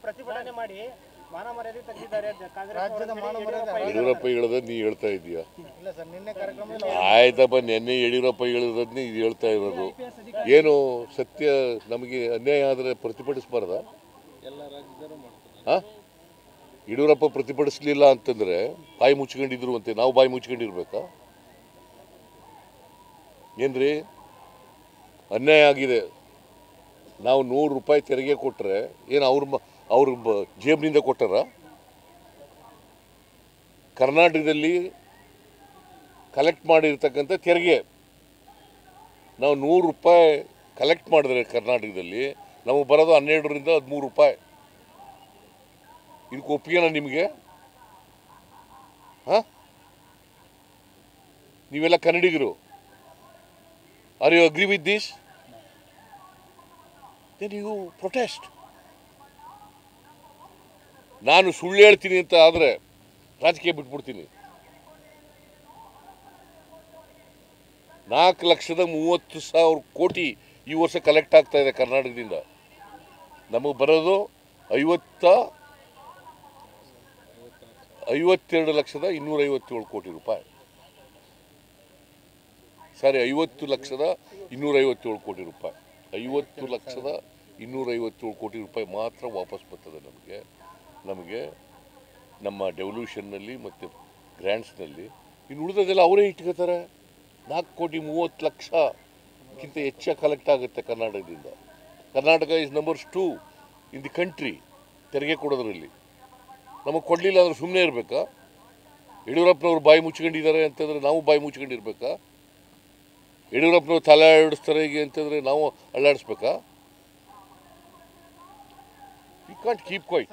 ಪ್ರತಿಭಟನೆ ಮಾಡಿ ಮಾನ ಮರ್ಯಾದೆ ತೆಗೆದಿದ್ದಾರೆ ಯಡಿಯೂರಪ್ಪ ಹೇಳೋದ್ ನೀ ಹೇಳ್ತಾ ಇದೀಯಾ? ಆಯ್ತಪ್ಪ, ನೆನ್ನೆ ಯಡಿಯೂರಪ್ಪ ಹೇಳಿರೋದ್ನೇ ಇದು ಹೇಳ್ತಾ ಇರೋದು. ಏನು ಸತ್ಯ ನಮಗೆ ಅನ್ಯಾಯ ಆದರೆ ಪ್ರತಿಭಟಿಸಬಾರ್ದ? ಯಡಿಯೂರಪ್ಪ ಪ್ರತಿಭಟಿಸಲಿಲ್ಲ ಅಂತಂದ್ರೆ ಬಾಯಿ ಮುಚ್ಕೊಂಡಿದ್ರು ಅಂತೆ, ನಾವು ಬಾಯಿ ಮುಚ್ಕೊಂಡಿರ್ಬೇಕಾ? ಏನ್ರಿ ಅನ್ಯಾಯ ಆಗಿದೆ. ನಾವು 100 ರೂಪಾಯಿ ತೆರಿಗೆ ಕೊಟ್ಟರೆ ಏನು ಅವ್ರ ಜೇಬಿನಿಂದ ಕೊಟ್ಟಾರ? ಕರ್ನಾಟಕದಲ್ಲಿ ಕಲೆಕ್ಟ್ ಮಾಡಿರ್ತಕ್ಕಂಥ ತೆರಿಗೆ ನಾವು 100 ರೂಪಾಯಿ ಕಲೆಕ್ಟ್ ಮಾಡಿದ್ರೆ ಕರ್ನಾಟಕದಲ್ಲಿ ನಮಗೆ ಬರೋದು 12ರಿಂದ 13 ರೂಪಾಯಿ. ಇದಕ್ಕೆ ಒಪ್ಪಿಗೆನಾ ನಿಮಗೆ? ನೀವೆಲ್ಲ ಕನ್ನಡಿಗರು. Are you agree with this? Then you protest. ನಾನು ಸುಳ್ಳು ಹೇಳ್ತೀನಿ ಅಂತ ಆದರೆ ರಾಜಕೀಯ ಬಿಟ್ಬಿಡ್ತೀನಿ. 4,30,000 ಕೋಟಿ ಈ ವರ್ಷ ಕಲೆಕ್ಟ್ ಆಗ್ತಾ ಇದೆ ಕರ್ನಾಟಕದಿಂದ. ನಮಗೆ ಬರೋದು 52,257 ಕೋಟಿ ರೂಪಾಯಿ. ಸಾರಿ, 50,257 ಕೋಟಿ ರೂಪಾಯಿ. 50,257 ಕೋಟಿ ರೂಪಾಯಿ ಮಾತ್ರ ವಾಪಸ್ ಬರ್ತದೆ ನಮಗೆ ನಮ್ಮ ಡೆವಲ್ಯೂಷನ್ನಲ್ಲಿ ಮತ್ತು ಗ್ರ್ಯಾಂಟ್ಸ್ನಲ್ಲಿ. ಇನ್ನು ಉಳಿದದೆಲ್ಲ ಅವರೇ ಇಟ್ಕೋತಾರೆ. 4,30,00,000ಕ್ಕಿಂತ ಹೆಚ್ಚಾಗಿ ಕಲೆಕ್ಟ್ ಆಗುತ್ತೆ ಕರ್ನಾಟಕದಿಂದ. Karnataka is numbers 2 in the country ತೆರಿಗೆ ಕೊಡೋದ್ರಲ್ಲಿ. ನಮಗೆ ಕೊಡಲಿಲ್ಲ ಅಂದ್ರೆ ಸುಮ್ಮನೆ ಇರಬೇಕಾ? ಯಡಿಯೂರಪ್ಪನವ್ರು ಬಾಯಿ ಮುಚ್ಕೊಂಡಿದ್ದಾರೆ ಅಂತಂದರೆ ನಾವು ಬಾಯಿ ಮುಚ್ಕೊಂಡಿರ್ಬೇಕಾ? ಯಡಿಯೂರಪ್ಪನವ್ರು ತಲೆ ಆಡಿಸ್ತಾರೆ ಹೀಗೆ ಅಂತಂದರೆ ನಾವು ಅಲ್ಲಾಡಿಸ್ಬೇಕಾ? You can't keep quite.